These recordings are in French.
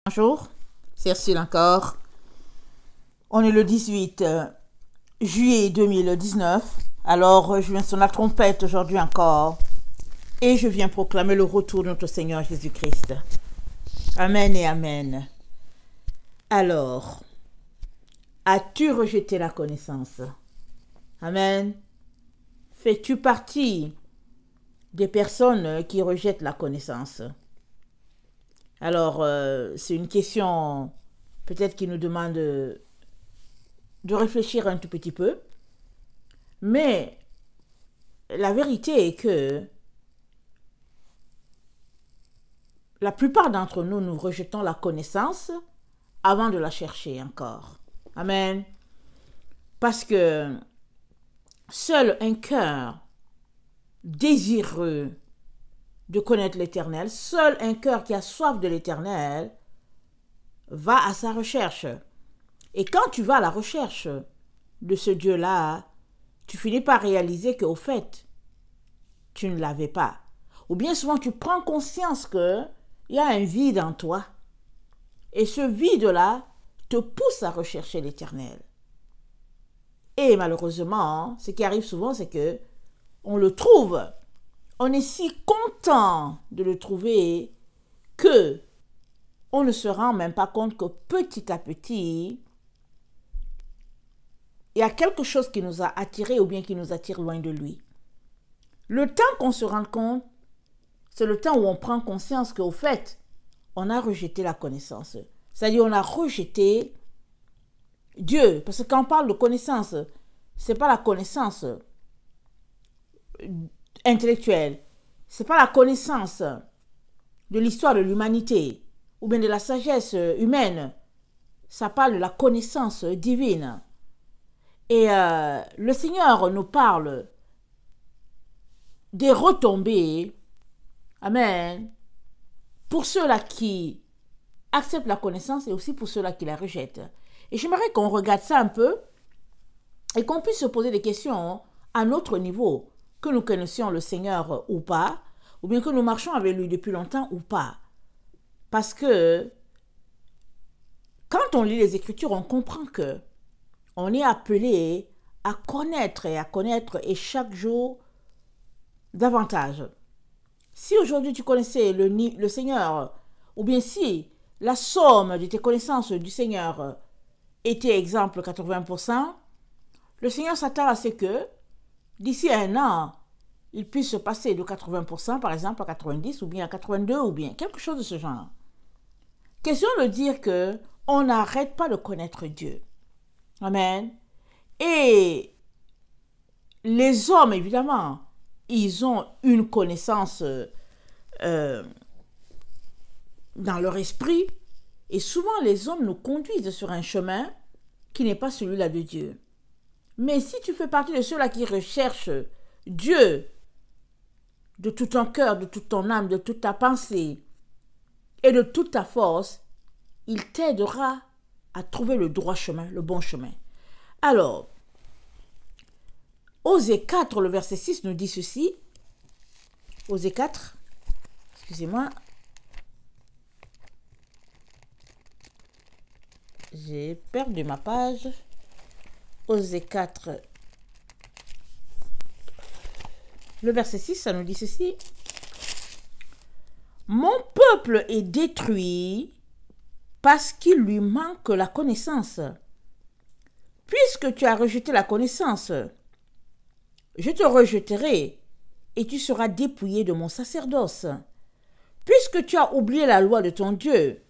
Bonjour, c'est Ursule encore. On est le 18 juillet 2019. Alors, je viens sonner la trompette aujourd'hui encore. Et je viens proclamer le retour de notre Seigneur Jésus-Christ. Amen et Amen. Alors, as-tu rejeté la connaissance? Amen. Fais-tu partie des personnes qui rejettent la connaissance? Alors, c'est une question peut-être qui nous demande de réfléchir un tout petit peu. Mais la vérité est que la plupart d'entre nous, nous rejetons la connaissance avant de la chercher encore. Amen. Parce que seul un cœur désireux de connaître l'Éternel, seul un cœur qui a soif de l'Éternel va à sa recherche. Et quand tu vas à la recherche de ce Dieu-là, tu finis par réaliser qu'au fait, tu ne l'avais pas. Ou bien souvent, tu prends conscience qu'il y a un vide en toi. Et ce vide-là te pousse à rechercher l'Éternel. Et malheureusement, ce qui arrive souvent, c'est que on le trouve. On est si content de le trouver que on ne se rend même pas compte que petit à petit, il y a quelque chose qui nous a attirés ou bien qui nous attire loin de lui. Le temps qu'on se rend compte, c'est le temps où on prend conscience qu'au fait, on a rejeté la connaissance. C'est-à-dire on a rejeté Dieu. Parce que quand on parle de connaissance, ce n'est pas la connaissance intellectuelle. Ce n'est pas la connaissance de l'histoire de l'humanité ou bien de la sagesse humaine. Ça parle de la connaissance divine. Et le Seigneur nous parle des retombées, amen, pour ceux-là qui acceptent la connaissance et aussi pour ceux-là qui la rejettent. Et j'aimerais qu'on regarde ça un peu et qu'on puisse se poser des questions à notre niveau, que nous connaissions le Seigneur ou pas, ou bien que nous marchons avec lui depuis longtemps ou pas. Parce que quand on lit les Écritures, on comprend que on est appelé à connaître et chaque jour davantage. Si aujourd'hui tu connaissais le Seigneur, ou bien si la somme de tes connaissances du Seigneur était exemple 80%, le Seigneur s'attend à ce que d'ici un an, il puisse se passer de 80% par exemple à 90 ou bien à 82 ou bien quelque chose de ce genre. Question de dire que on n'arrête pas de connaître Dieu. Amen. Et les hommes, évidemment, ils ont une connaissance dans leur esprit. Et souvent, les hommes nous conduisent sur un chemin qui n'est pas celui-là de Dieu. Mais si tu fais partie de ceux-là qui recherchent Dieu de tout ton cœur, de toute ton âme, de toute ta pensée et de toute ta force, il t'aidera à trouver le droit chemin, le bon chemin. Alors, Osée 4, le verset 6 nous dit ceci. Osée 4, excusez-moi. J'ai perdu ma page. Osée 4, le verset 6, ça nous dit ceci. Mon peuple est détruit parce qu'il lui manque la connaissance. Puisque tu as rejeté la connaissance, je te rejetterai et tu seras dépouillé de mon sacerdoce. Puisque tu as oublié la loi de ton Dieu,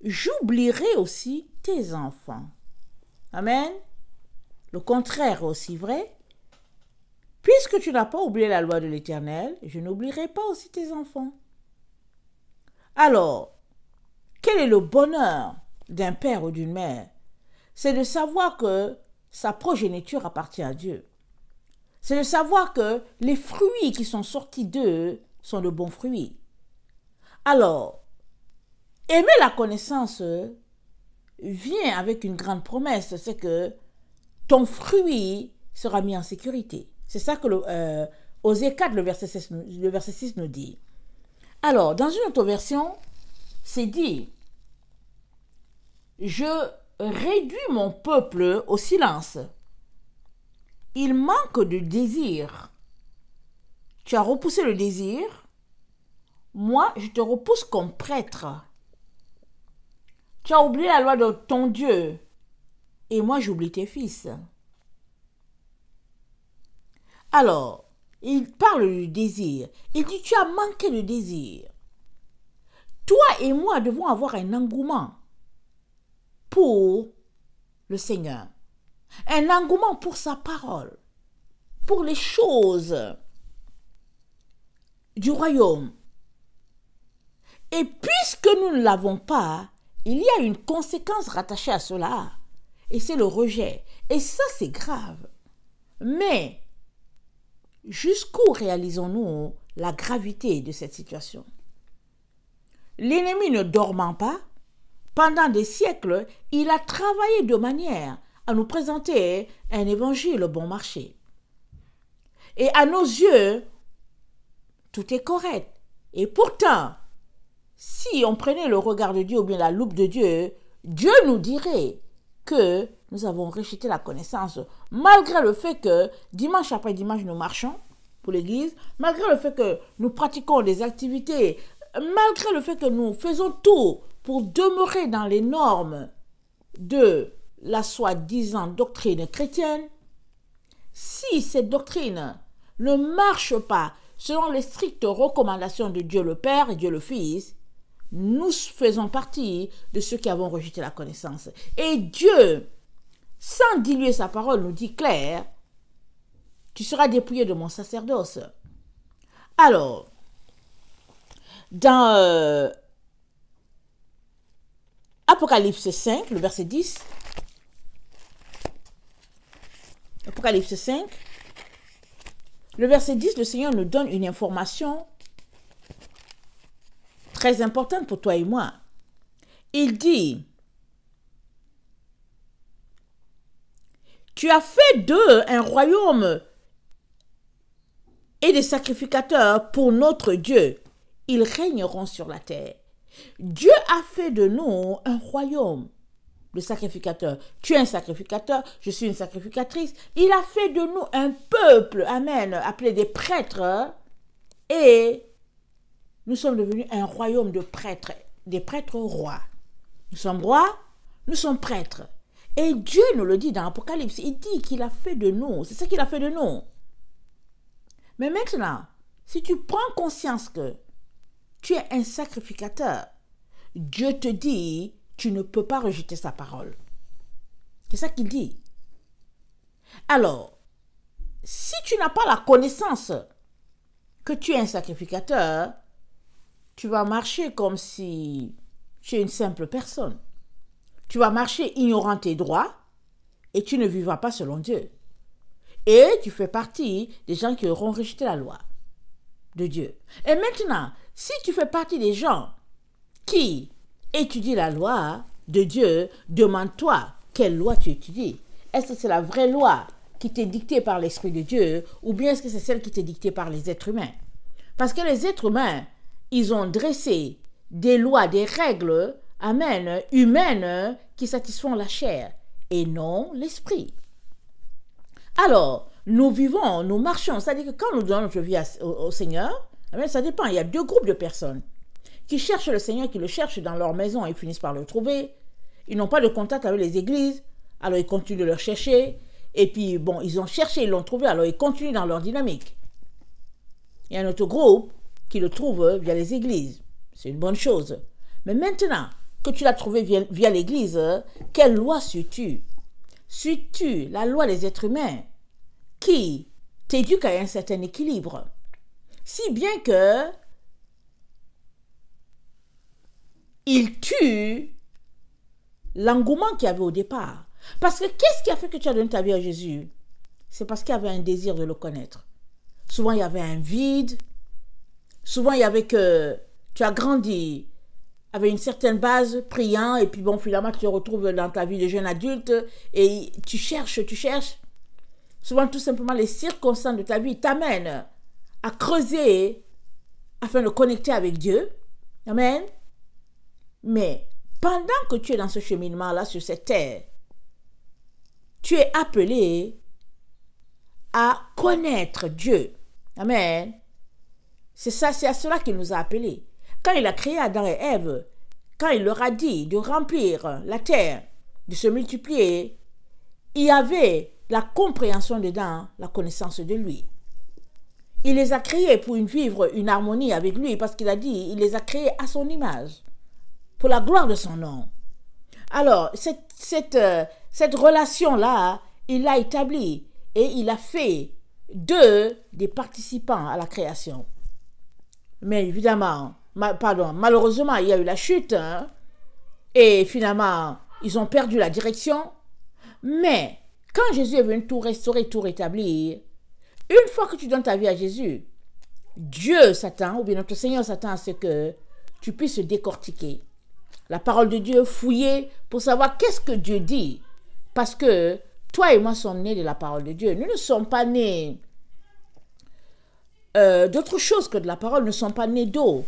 j'oublierai aussi tes enfants. Amen. Le contraire est aussi vrai. Puisque tu n'as pas oublié la loi de l'Éternel, je n'oublierai pas aussi tes enfants. Alors, quel est le bonheur d'un père ou d'une mère? C'est de savoir que sa progéniture appartient à Dieu. C'est de savoir que les fruits qui sont sortis d'eux sont de bons fruits. Alors, aimer la connaissance vient avec une grande promesse, c'est que ton fruit sera mis en sécurité. C'est ça que Osée 4, le verset 6 nous dit. Alors, dans une autre version, c'est dit je réduis mon peuple au silence. Il manque de désir. Tu as repoussé le désir. Moi, je te repousse comme prêtre. Tu as oublié la loi de ton Dieu. Et moi, j'oublie tes fils. Alors, il parle du désir. Il dit, tu as manqué de désir. Toi et moi devons avoir un engouement pour le Seigneur. Un engouement pour sa parole. Pour les choses du royaume. Et puisque nous ne l'avons pas, il y a une conséquence rattachée à cela. Et c'est le rejet. Et ça, c'est grave. Mais, jusqu'où réalisons-nous la gravité de cette situation? L'ennemi ne dormant pas, pendant des siècles, il a travaillé de manière à nous présenter un évangile bon marché. Et à nos yeux, tout est correct. Et pourtant, si on prenait le regard de Dieu ou bien la loupe de Dieu, Dieu nous dirait que nous avons rejeté la connaissance, malgré le fait que dimanche après dimanche nous marchons pour l'église, malgré le fait que nous pratiquons des activités, malgré le fait que nous faisons tout pour demeurer dans les normes de la soi-disant doctrine chrétienne. Si cette doctrine ne marche pas selon les strictes recommandations de Dieu le Père et Dieu le Fils, nous faisons partie de ceux qui avons rejeté la connaissance. Et Dieu, sans diluer sa parole, nous dit clair, tu seras dépouillé de mon sacerdoce. Alors, dans Apocalypse 5, le verset 10, Apocalypse 5, le verset 10, le Seigneur nous donne une information très importante pour toi et moi. Il dit, tu as fait d'eux un royaume et des sacrificateurs pour notre Dieu. Ils régneront sur la terre. Dieu a fait de nous un royaume de sacrificateurs. Tu es un sacrificateur, je suis une sacrificatrice. Il a fait de nous un peuple, amen, appelé des prêtres. Et nous sommes devenus un royaume de prêtres, des prêtres rois. Nous sommes rois, nous sommes prêtres. Et Dieu nous le dit dans l'Apocalypse, il dit qu'il a fait de nous, c'est ce qu'il a fait de nous. Mais maintenant, si tu prends conscience que tu es un sacrificateur, Dieu te dit, tu ne peux pas rejeter sa parole. C'est ça qu'il dit. Alors, si tu n'as pas la connaissance que tu es un sacrificateur, tu vas marcher comme si tu es une simple personne. Tu vas marcher ignorant tes droits et tu ne vivras pas selon Dieu. Et tu fais partie des gens qui auront rejeté la loi de Dieu. Et maintenant, si tu fais partie des gens qui étudient la loi de Dieu, demande-toi quelle loi tu étudies. Est-ce que c'est la vraie loi qui t'est dictée par l'Esprit de Dieu ou bien est-ce que c'est celle qui t'est dictée par les êtres humains? Parce que les êtres humains, ils ont dressé des lois, des règles, amen, humaines qui satisfont la chair et non l'esprit. Alors, nous vivons, nous marchons, c'est-à-dire que quand nous donnons notre vie au Seigneur, amen, ça dépend, il y a deux groupes de personnes qui cherchent le Seigneur, qui le cherchent dans leur maison et finissent par le trouver. Ils n'ont pas de contact avec les églises, alors ils continuent de le chercher. Et puis, bon, ils ont cherché, ils l'ont trouvé, alors ils continuent dans leur dynamique. Il y a un autre groupe qui le trouve via les églises. C'est une bonne chose. Mais maintenant que tu l'as trouvé via l'église, quelle loi suis-tu? Suis-tu la loi des êtres humains qui t'éduque à un certain équilibre? Si bien que il tue l'engouement qu'il y avait au départ. Parce que qu'est-ce qui a fait que tu as donné ta vie à Jésus? C'est parce qu'il y avait un désir de le connaître. Souvent, il y avait un vide. Souvent, il y avait que tu as grandi avec une certaine base, priant, et puis bon, finalement, tu te retrouves dans ta vie de jeune adulte et tu cherches. Souvent, tout simplement, les circonstances de ta vie t'amènent à creuser afin de connecter avec Dieu. Amen. Mais pendant que tu es dans ce cheminement-là sur cette terre, tu es appelé à connaître Dieu. Amen. C'est à cela qu'il nous a appelés. Quand il a créé Adam et Ève, quand il leur a dit de remplir la terre, de se multiplier, il y avait la compréhension dedans, la connaissance de lui. Il les a créés pour vivre une harmonie avec lui, parce qu'il a dit, il les a créés à son image, pour la gloire de son nom. Alors, cette relation-là, il l'a établie et il a fait d'eux des participants à la création. Mais évidemment, malheureusement, il y a eu la chute, hein, et finalement, ils ont perdu la direction. Mais quand Jésus est venu tout restaurer, tout rétablir, une fois que tu donnes ta vie à Jésus, Dieu s'attend, ou bien notre Seigneur s'attend à ce que tu puisses décortiquer la parole de Dieu, fouiller pour savoir qu'est-ce que Dieu dit. Parce que toi et moi sommes nés de la parole de Dieu. Nous ne sommes pas nés d'autre chose que de la parole. Nous ne sommes pas nés d'eau.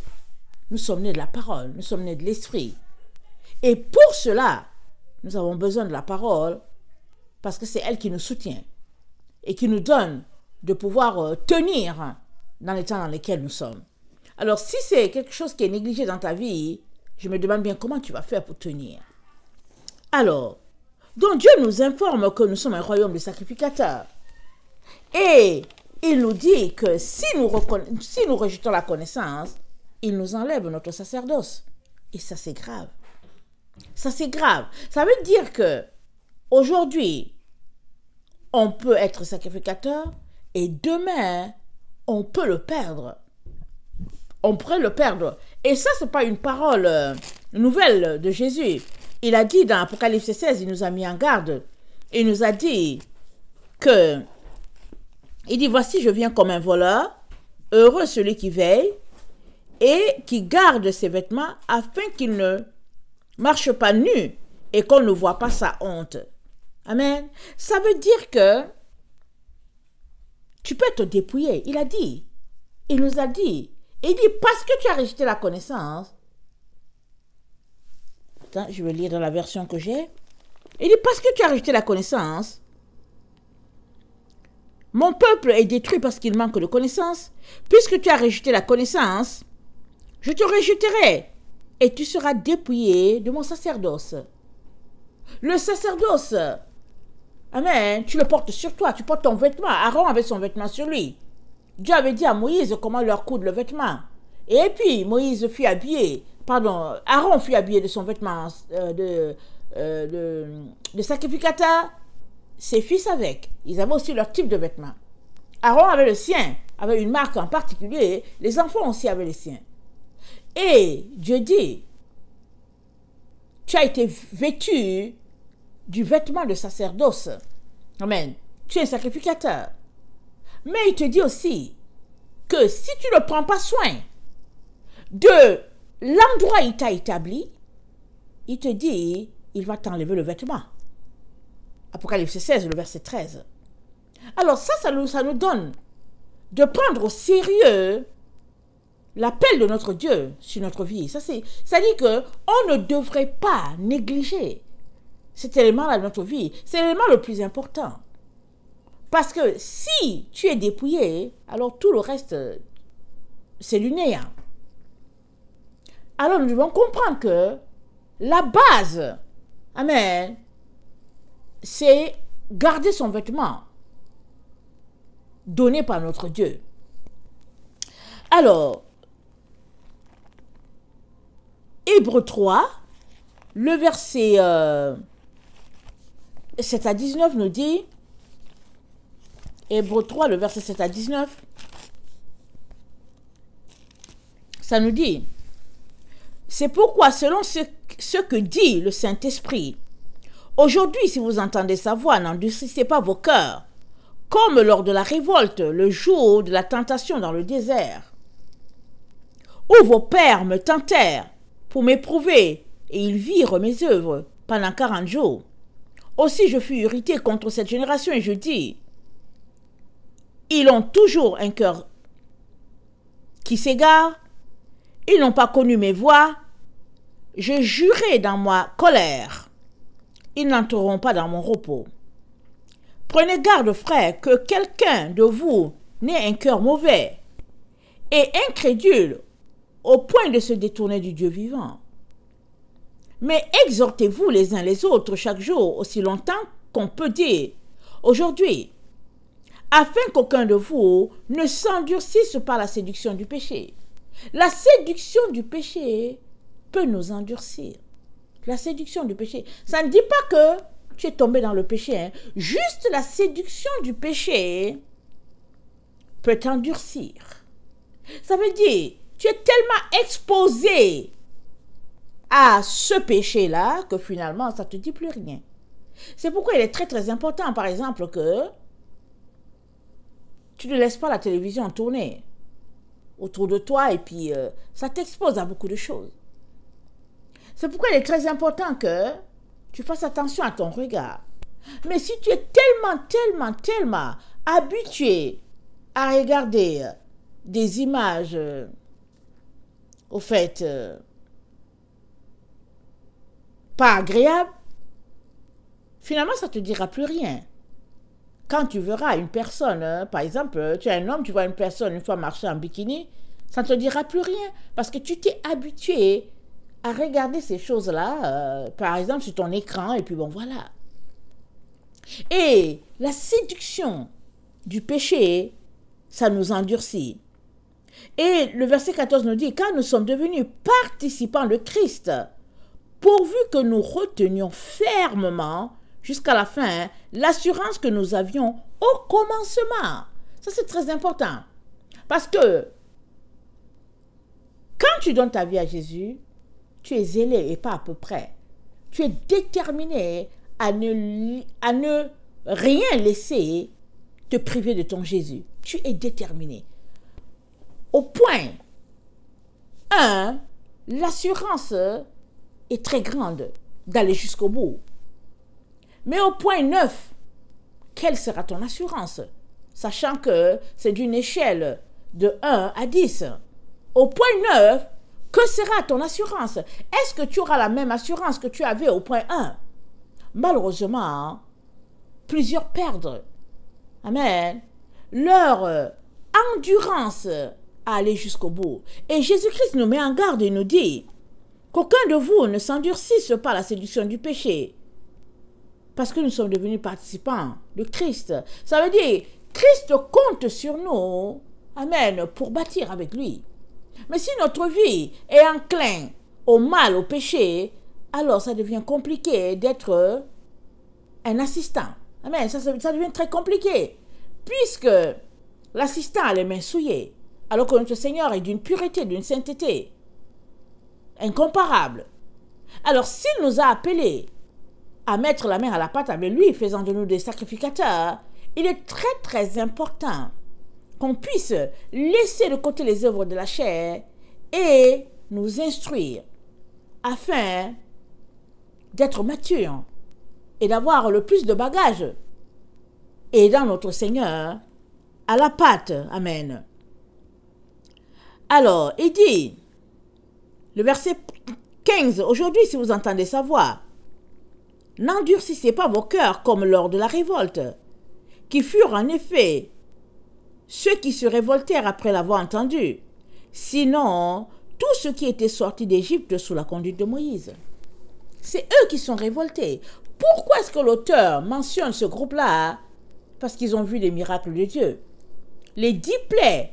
Nous sommes nés de la parole. Nous sommes nés de l'esprit. Et pour cela, nous avons besoin de la parole parce que c'est elle qui nous soutient et qui nous donne de pouvoir tenir dans les temps dans lesquels nous sommes. Alors, si c'est quelque chose qui est négligé dans ta vie, je me demande bien comment tu vas faire pour tenir. Alors, donc Dieu nous informe que nous sommes un royaume de sacrificateurs. Et il nous dit que si nous rejetons la connaissance, il nous enlève notre sacerdoce. Et ça, c'est grave. Ça, c'est grave. Ça veut dire que aujourd'hui, on peut être sacrificateur et demain, on peut le perdre. On pourrait le perdre. Et ça, ce n'est pas une parole nouvelle de Jésus. Il a dit dans Apocalypse 16, il nous a mis en garde. Il nous a dit que, il dit, voici, je viens comme un voleur, heureux celui qui veille et qui garde ses vêtements afin qu'il ne marche pas nu et qu'on ne voit pas sa honte. Amen. Ça veut dire que tu peux te dépouiller. Il a dit, il nous a dit, il dit, parce que tu as rejeté la connaissance. Attends, je vais lire dans la version que j'ai. Il dit, parce que tu as rejeté la connaissance, mon peuple est détruit parce qu'il manque de connaissance. Puisque tu as rejeté la connaissance, je te rejeterai et tu seras dépouillé de mon sacerdoce. Le sacerdoce, amen, tu le portes sur toi, tu portes ton vêtement. Aaron avait son vêtement sur lui. Dieu avait dit à Moïse comment leur coudre le vêtement. Et puis, Aaron fut habillé de son vêtement de sacrificateur, ses fils avec. Ils avaient aussi leur type de vêtements. Aaron avait le sien, avait une marque en particulier, les enfants aussi avaient les siens. Et Dieu dit, tu as été vêtu du vêtement de sacerdoce. Amen. Tu es un sacrificateur. Mais il te dit aussi que si tu ne prends pas soin de l'endroit où il t'a établi, il te dit, il va t'enlever le vêtement. Apocalypse 16, le verset 13. Alors ça nous donne de prendre au sérieux l'appel de notre Dieu sur notre vie. Ça dit qu'on ne devrait pas négliger cet élément-là de notre vie. C'est l'élément le plus important. Parce que si tu es dépouillé, alors tout le reste, c'est du néant. Alors nous devons comprendre que la base, amen, c'est garder son vêtement donné par notre Dieu. Alors, Hébreux 3, le verset 7 à 19 nous dit, Hébreux 3, le verset 7 à 19, ça nous dit, c'est pourquoi selon ce que dit le Saint-Esprit, aujourd'hui si vous entendez sa voix, n'endurcissez pas vos cœurs, comme lors de la révolte, le jour de la tentation dans le désert, où vos pères me tentèrent pour m'éprouver, et ils virent mes œuvres pendant 40 jours. Aussi je fus irrité contre cette génération, et je dis, ils ont toujours un cœur qui s'égare, ils n'ont pas connu mes voies, je jurai dans ma colère, ils n'entreront pas dans mon repos. Prenez garde, frères, que quelqu'un de vous n'ait un cœur mauvais et incrédule au point de se détourner du Dieu vivant. Mais exhortez-vous les uns les autres chaque jour, aussi longtemps qu'on peut dire aujourd'hui, afin qu'aucun de vous ne s'endurcisse par la séduction du péché. La séduction du péché peut nous endurcir. La séduction du péché. Ça ne dit pas que tu es tombé dans le péché. Hein. Juste la séduction du péché peut t'endurcir. Ça veut dire, tu es tellement exposé à ce péché-là que finalement, ça ne te dit plus rien. C'est pourquoi il est très très important, par exemple, que tu ne laisses pas la télévision tourner autour de toi et puis ça t'expose à beaucoup de choses. C'est pourquoi il est très important que tu fasses attention à ton regard. Mais si tu es tellement habitué à regarder des images, au fait, pas agréables, finalement, ça ne te dira plus rien. Quand tu verras une personne, par exemple, tu es un homme, tu vois une personne une fois marcher en bikini, ça ne te dira plus rien parce que tu t'es habitué à regarder ces choses-là, par exemple, sur ton écran, et puis bon, voilà. Et la séduction du péché, ça nous endurcit. Et le verset 14 nous dit, car nous sommes devenus participants de Christ, pourvu que nous retenions fermement, jusqu'à la fin, l'assurance que nous avions au commencement. Ça, c'est très important. Parce que quand tu donnes ta vie à Jésus, tu es zélé et pas à peu près. Tu es déterminé à ne rien laisser te priver de ton Jésus. Tu es déterminé. Au point 1, l'assurance est très grande d'aller jusqu'au bout. Mais au point 9, quelle sera ton assurance? Sachant que c'est d'une échelle de 1 à 10. Au point 9, que sera ton assurance? Est-ce que tu auras la même assurance que tu avais au point 1? Malheureusement, plusieurs perdent. Amen. Leur endurance à aller jusqu'au bout. Et Jésus-Christ nous met en garde et nous dit qu'aucun de vous ne s'endurcisse par la séduction du péché. Parce que nous sommes devenus participants de Christ. Ça veut dire, Christ compte sur nous, amen, pour bâtir avec lui. Mais si notre vie est enclin au mal, au péché, alors ça devient compliqué d'être un assistant. Amen, ça devient très compliqué. Puisque l'assistant a les mains souillées, alors que notre Seigneur est d'une pureté, d'une sainteté incomparable. Alors s'il nous a appelés à mettre la main à la pâte avec lui, faisant de nous des sacrificateurs, il est très très important qu'on puisse laisser de côté les œuvres de la chair et nous instruire afin d'être matures et d'avoir le plus de bagages aidant notre Seigneur à la pâte. Amen. Alors, il dit, le verset 15, aujourd'hui, si vous entendez sa voix, n'endurcissez pas vos cœurs comme lors de la révolte, qui furent en effet ceux qui se révoltèrent après l'avoir entendu, sinon tous ceux qui étaient sortis d'Égypte sous la conduite de Moïse. C'est eux qui sont révoltés. Pourquoi est-ce que l'auteur mentionne ce groupe-là? Parce qu'ils ont vu les miracles de Dieu. Les 10 plaies,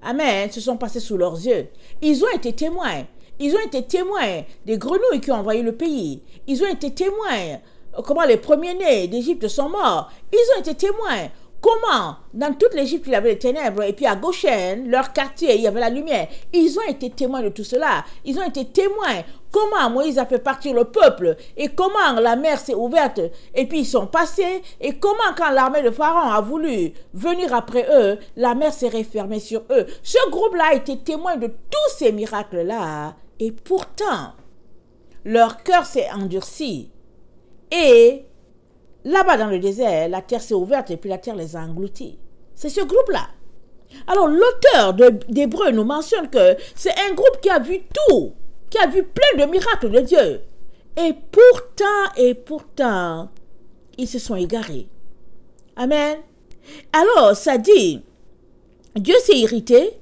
amen, se sont passées sous leurs yeux. Ils ont été témoins. Ils ont été témoins des grenouilles qui ont envahi le pays. Ils ont été témoins comment les premiers-nés d'Égypte sont morts. Ils ont été témoins comment dans toute l'Égypte il y avait les ténèbres et puis à Goshen, leur quartier, il y avait la lumière. Ils ont été témoins de tout cela. Ils ont été témoins comment Moïse a fait partir le peuple et comment la mer s'est ouverte et puis ils sont passés et comment quand l'armée de Pharaon a voulu venir après eux, la mer s'est refermée sur eux. Ce groupe-là a été témoin de tous ces miracles-là et pourtant leur cœur s'est endurci et là-bas dans le désert, la terre s'est ouverte et puis la terre les a engloutis. C'est ce groupe-là. Alors l'auteur d'Hébreux nous mentionne que c'est un groupe qui a vu tout. qui a vu plein de miracles de Dieu. Et pourtant, ils se sont égarés. Amen. Alors, ça dit, Dieu s'est irrité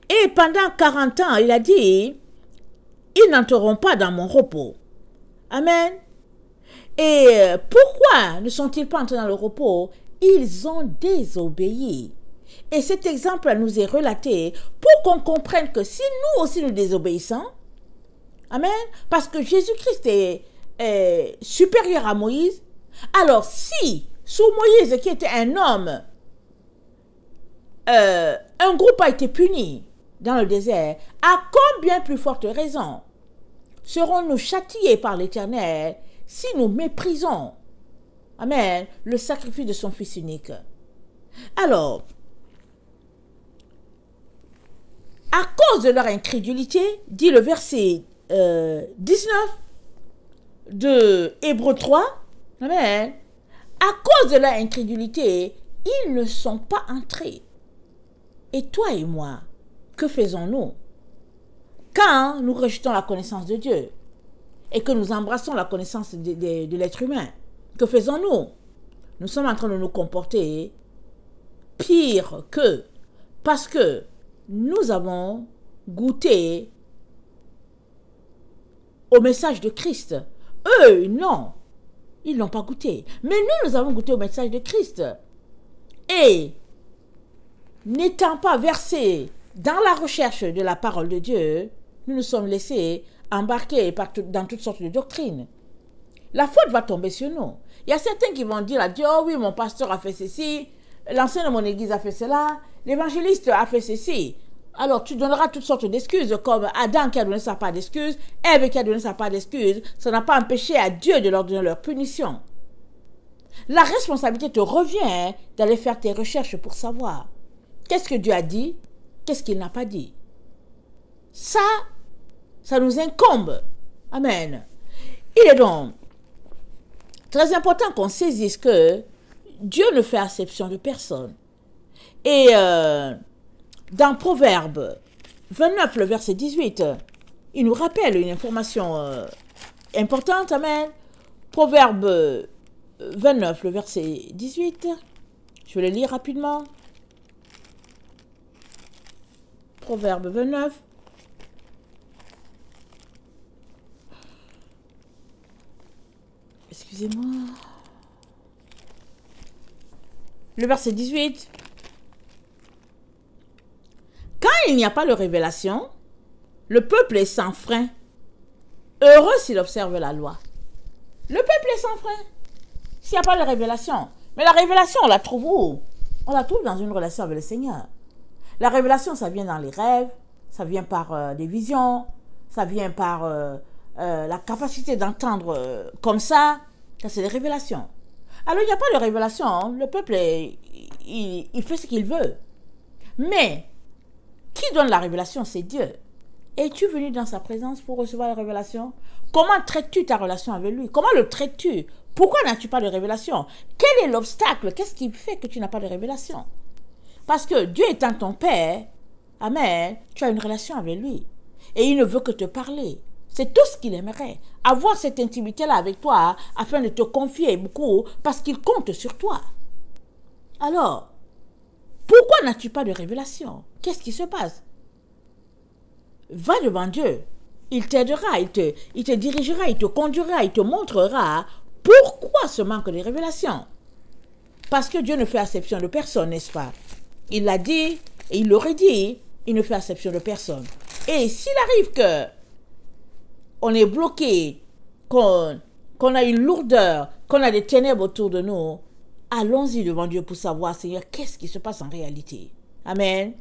et pendant 40 ans, il a dit, ils n'entreront pas dans mon repos. Amen. Et pourquoi ne sont-ils pas entrés dans le repos? Ils ont désobéi. Et cet exemple nous est relaté pour qu'on comprenne que si nous aussi nous désobéissons, amen, parce que Jésus-Christ est supérieur à Moïse, alors si, sous Moïse qui était un homme, un groupe a été puni dans le désert, à combien plus forte raison serons-nous châtiés par l'Éternel si nous méprisons, amen, le sacrifice de son Fils unique? Alors, à cause de leur incrédulité, dit le verset 19 de Hébreux 3, amen, à cause de leur incrédulité, ils ne sont pas entrés. Et toi et moi, que faisons-nous quand nous rejetons la connaissance de Dieu et que nous embrassons la connaissance de l'être humain? Que faisons-nous? Nous sommes en train de nous comporter pire qu'eux parce que nous avons goûté au message de Christ. Eux, non, ils n'ont pas goûté. Mais nous avons goûté au message de Christ. Et n'étant pas versés dans la recherche de la parole de Dieu, nous nous sommes laissés embarquer dans toutes sortes de doctrines. La faute va tomber sur nous. Il y a certains qui vont dire à Dieu, oh oui, mon pasteur a fait ceci, l'ancien de mon église a fait cela, l'évangéliste a fait ceci. Alors tu donneras toutes sortes d'excuses, comme Adam qui a donné sa part d'excuses, Ève qui a donné sa part d'excuses. Ça n'a pas empêché à Dieu de leur donner leur punition. La responsabilité te revient d'aller faire tes recherches pour savoir qu'est-ce que Dieu a dit, qu'est-ce qu'il n'a pas dit. Ça nous incombe. Amen. Il est donc très important qu'on saisisse que Dieu ne fait exception de personne. Et dans Proverbe 29, le verset 18, il nous rappelle une information importante. Amen. Proverbe 29, le verset 18. Je vais le lire rapidement. Proverbe 29. Excusez-moi. Le verset 18. Quand il n'y a pas de révélation, le peuple est sans frein. Heureux s'il observe la loi. Le peuple est sans frein. S'il n'y a pas de révélation. Mais la révélation, on la trouve où? On la trouve dans une relation avec le Seigneur. La révélation, ça vient dans les rêves, ça vient par des visions, ça vient par la capacité d'entendre comme ça. Ça, c'est des révélations. Alors, il n'y a pas de révélation. Hein. Le peuple, il fait ce qu'il veut. Mais, qui donne la révélation? C'est Dieu. Es-tu venu dans sa présence pour recevoir la révélation? Comment traites-tu ta relation avec lui? Comment le traites-tu? Pourquoi n'as-tu pas de révélation? Quel est l'obstacle? Qu'est-ce qui fait que tu n'as pas de révélation? Parce que Dieu étant ton Père, amen, tu as une relation avec lui. Et il ne veut que te parler. C'est tout ce qu'il aimerait. Avoir cette intimité-là avec toi, afin de te confier beaucoup, parce qu'il compte sur toi. Alors, pourquoi n'as-tu pas de révélation? Qu'est-ce qui se passe? Va devant Dieu. Il t'aidera, il te dirigera, il te conduira, il te montrera pourquoi ce manque de révélation. Parce que Dieu ne fait exception de personne, n'est-ce pas? Il l'a dit, et il l'aurait dit, il ne fait exception de personne. Et s'il arrive que on est bloqué, qu'on a une lourdeur, qu'on a des ténèbres autour de nous, allons-y devant Dieu pour savoir, Seigneur, qu'est-ce qui se passe en réalité. Amen.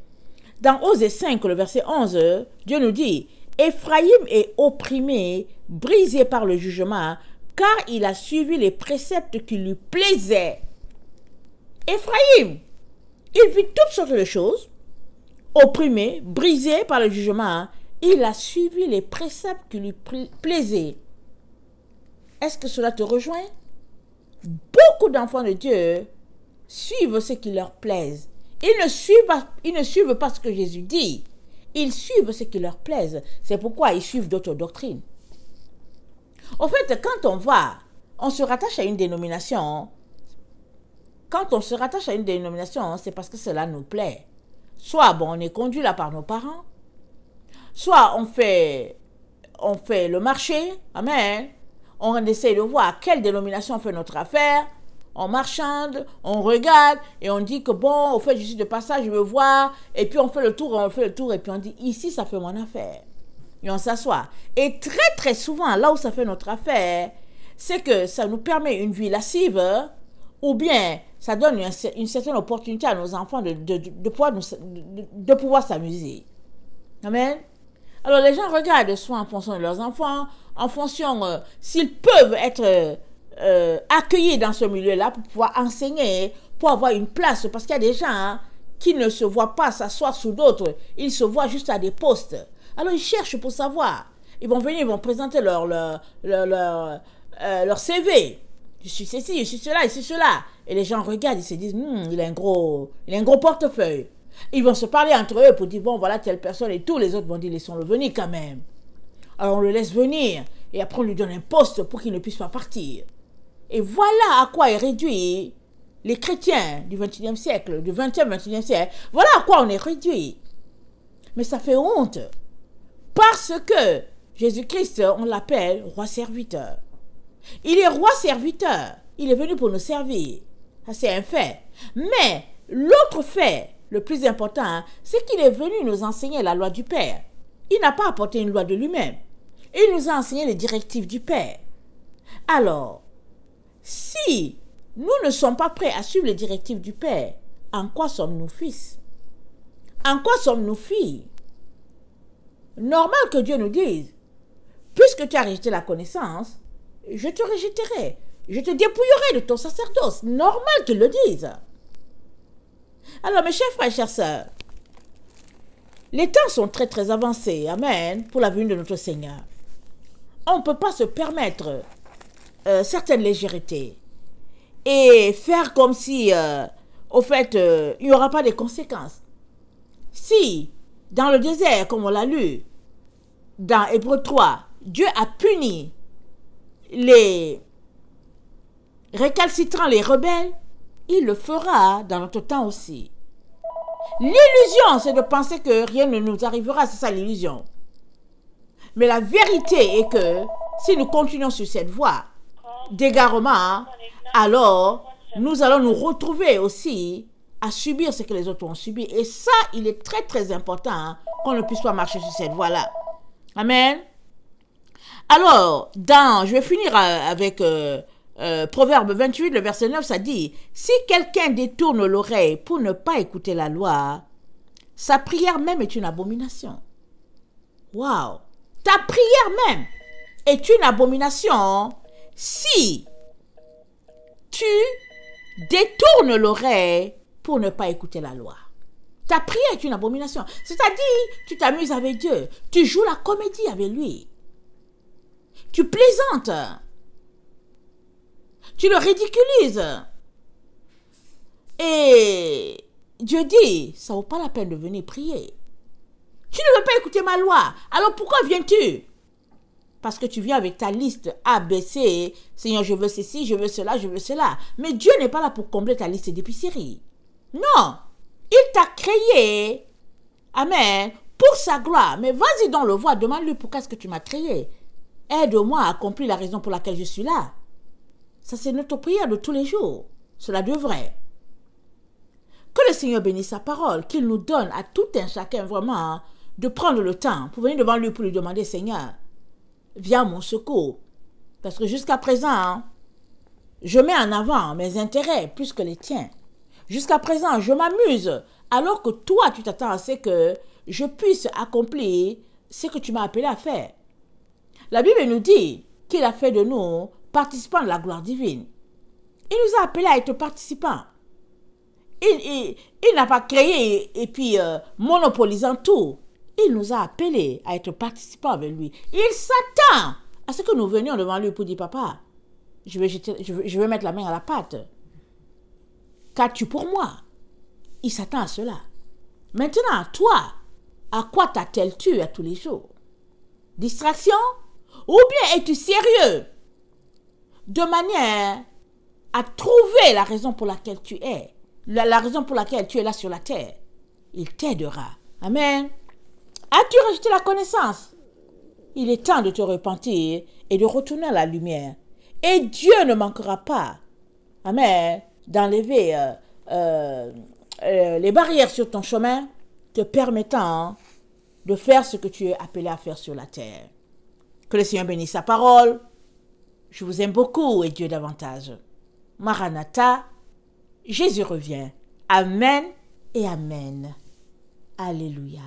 Dans Osée 5, le verset 11, Dieu nous dit, Éphraïm est opprimé, brisé par le jugement, car il a suivi les préceptes qui lui plaisaient. Éphraïm, il vit toutes sortes de choses, opprimé, brisé par le jugement, il a suivi les préceptes qui lui plaisaient. Est-ce que cela te rejoint? Beaucoup d'enfants de Dieu suivent ce qui leur plaise. Ils ne suivent pas ce que Jésus dit. Ils suivent ce qui leur plaise. C'est pourquoi ils suivent d'autres doctrines. En fait, quand on se rattache à une dénomination. Quand on se rattache à une dénomination, c'est parce que cela nous plaît. Soit on est conduit là par nos parents, soit on fait le marché, amen. On essaie de voir quelle dénomination fait notre affaire. On marchande, on regarde et on dit que bon, au fait, je suis de passage, je veux voir. Et puis on fait le tour, et puis on dit ici, ça fait mon affaire. Et on s'assoit. Et très très souvent, là où ça fait notre affaire, c'est que ça nous permet une vie lascive, ou bien ça donne une certaine opportunité à nos enfants de pouvoir s'amuser. Amen. Alors les gens regardent soit en fonction de leurs enfants, en fonction s'ils peuvent être accueillis dans ce milieu-là pour pouvoir enseigner, pour avoir une place. Parce qu'il y a des gens qui ne se voient pas s'asseoir sous d'autres, ils se voient juste à des postes. Alors ils cherchent pour savoir. Ils vont venir, ils vont présenter leur CV. Je suis ceci, je suis cela, je suis cela. Et les gens regardent, ils se disent, il a un gros portefeuille. Ils vont se parler entre eux pour dire, bon, voilà telle personne, et tous les autres vont dire, laissons-le venir quand même. Alors on le laisse venir, et après on lui donne un poste pour qu'il ne puisse pas partir. Et voilà à quoi est réduit les chrétiens du 21e siècle, du 20e, 21e siècle. Voilà à quoi on est réduit. Mais ça fait honte. Parce que Jésus-Christ, on l'appelle roi serviteur. Il est roi serviteur. Il est venu pour nous servir. Ça, c'est un fait. Mais l'autre fait, le plus important, c'est qu'il est venu nous enseigner la loi du Père. Il n'a pas apporté une loi de lui-même. Il nous a enseigné les directives du Père. Alors, si nous ne sommes pas prêts à suivre les directives du Père, en quoi sommes-nous fils? En quoi sommes-nous filles? Normal que Dieu nous dise, puisque tu as rejeté la connaissance, je te rejetterai. Je te dépouillerai de ton sacerdoce. Normal qu'il le dise. Alors, mes chers frères et chères sœurs, les temps sont très très avancés, amen, pour la venue de notre Seigneur. On ne peut pas se permettre certaines légèretés et faire comme si, au fait, il n'y aura pas de conséquences. Si, dans le désert, comme on l'a lu, dans Hébreux 3, Dieu a puni les récalcitrants, les rebelles, il le fera dans notre temps aussi. L'illusion, c'est de penser que rien ne nous arrivera, c'est ça l'illusion. Mais la vérité est que si nous continuons sur cette voie d'égarement, alors nous allons nous retrouver aussi à subir ce que les autres ont subi. Et ça, il est très très important qu'on ne puisse pas marcher sur cette voie-là. Amen. Alors, je vais finir avec Proverbe 28, le verset 9, ça dit, « Si quelqu'un détourne l'oreille pour ne pas écouter la loi, sa prière même est une abomination. » Waouh! Ta prière même est une abomination si tu détournes l'oreille pour ne pas écouter la loi. Ta prière est une abomination. C'est-à-dire, tu t'amuses avec Dieu. Tu joues la comédie avec lui. Tu plaisantes. Tu le ridiculises. Et Dieu dit, ça ne vaut pas la peine de venir prier. Tu ne veux pas écouter ma loi. Alors pourquoi viens-tu? Parce que tu viens avec ta liste A, B, C. Seigneur, je veux ceci, je veux cela, je veux cela. Mais Dieu n'est pas là pour combler ta liste d'épicerie. Non. Il t'a créé, amen, pour sa gloire. Mais vas-y dans le voir, demande-lui pourquoi est-ce que tu m'as créé. Aide-moi à accomplir la raison pour laquelle je suis là. Ça, c'est notre prière de tous les jours. Cela devrait. Que le Seigneur bénisse sa parole, qu'il nous donne à tout un chacun vraiment de prendre le temps pour venir devant lui pour lui demander, Seigneur, viens à mon secours. Parce que jusqu'à présent, je mets en avant mes intérêts plus que les tiens. Jusqu'à présent, je m'amuse, alors que toi, tu t'attends à ce que je puisse accomplir ce que tu m'as appelé à faire. La Bible nous dit qu'il a fait de nous participants de la gloire divine. Il nous a appelés à être participants. Il n'a pas créé et puis monopolisant tout. Il nous a appelés à être participants avec lui. Il s'attend à ce que nous venions devant lui pour dire, papa, je vais mettre la main à la pâte. Qu'as-tu pour moi? Il s'attend à cela. Maintenant, toi, À quoi t'attelles-tu à tous les jours? Distraction? Ou bien es-tu sérieux de manière à trouver la raison pour laquelle tu es, la raison pour laquelle tu es là sur la terre? Il t'aidera. Amen. As-tu rejeté la connaissance? Il est temps de te repentir et de retourner à la lumière. Et Dieu ne manquera pas, amen, d'enlever les barrières sur ton chemin, te permettant de faire ce que tu es appelé à faire sur la terre. Que le Seigneur bénisse sa parole. Je vous aime beaucoup et Dieu davantage. Maranatha, Jésus revient. Amen et amen. Alléluia.